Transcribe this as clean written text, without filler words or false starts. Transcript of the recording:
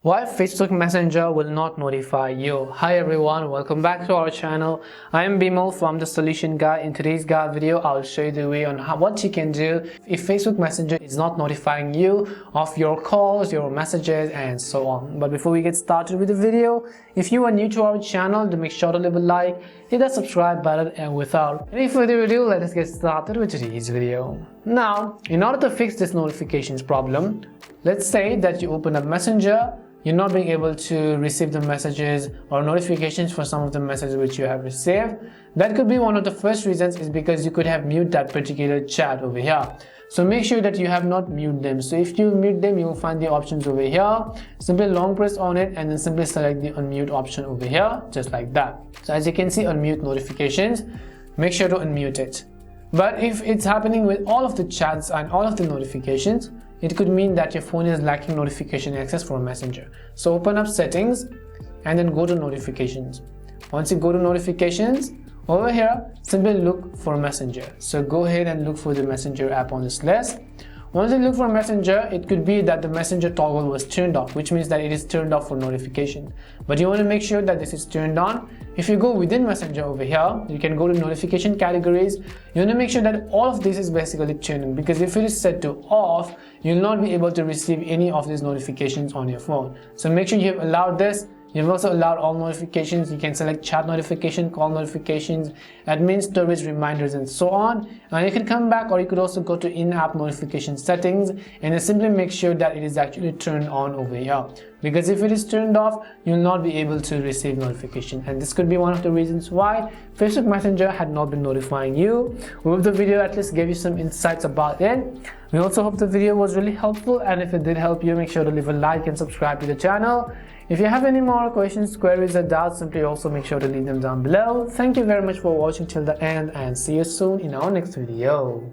Why Facebook Messenger will not notify you. Hi everyone, welcome back to our channel. I am Bimal from The Solution Guy. In today's guide video, I'll show you the way on what you can do if Facebook Messenger is not notifying you of your calls, your messages, and so on. But before we get started with the video, if you are new to our channel, do make sure to leave a like, hit that subscribe button, and without any further ado, let us get started with today's video. Now, in order to fix this notifications problem, let's say that you open up Messenger. You're not being able to receive the messages or notifications for some of the messages which you have received. That could be one of the first reasons is because you could have muted that particular chat over here. So make sure that you have not muted them. So if you mute them, you will find the options over here. Simply long press on it and then simply select the unmute option over here, just like that. So as you can see, unmute notifications, make sure to unmute it. But if it's happening with all of the chats and all of the notifications, it could mean that your phone is lacking notification access for Messenger. So open up settings and then go to notifications. Once you go to notifications, over here, simply look for Messenger. So go ahead and look for the Messenger app on this list. Once you look for Messenger, it could be that the Messenger toggle was turned off, which means that it is turned off for notification. But you want to make sure that this is turned on. If you go within Messenger over here, you can go to notification categories. You want to make sure that all of this is basically turned on, because if it is set to off, you'll not be able to receive any of these notifications on your phone. So make sure you have allowed this. You've also allowed all notifications. You can select chat notification, call notifications, admin storage reminders, and so on. And you can come back, or you could also go to in-app notification settings and then simply make sure that it is actually turned on over here. Because if it is turned off, you'll not be able to receive notification. And this could be one of the reasons why Facebook Messenger had not been notifying you. We hope the video at least gave you some insights about it. We also hope the video was really helpful, and if it did help you, make sure to leave a like and subscribe to the channel. If you have any more questions, queries, or doubts, simply also make sure to leave them down below. Thank you very much for watching till the end, and see you soon in our next video.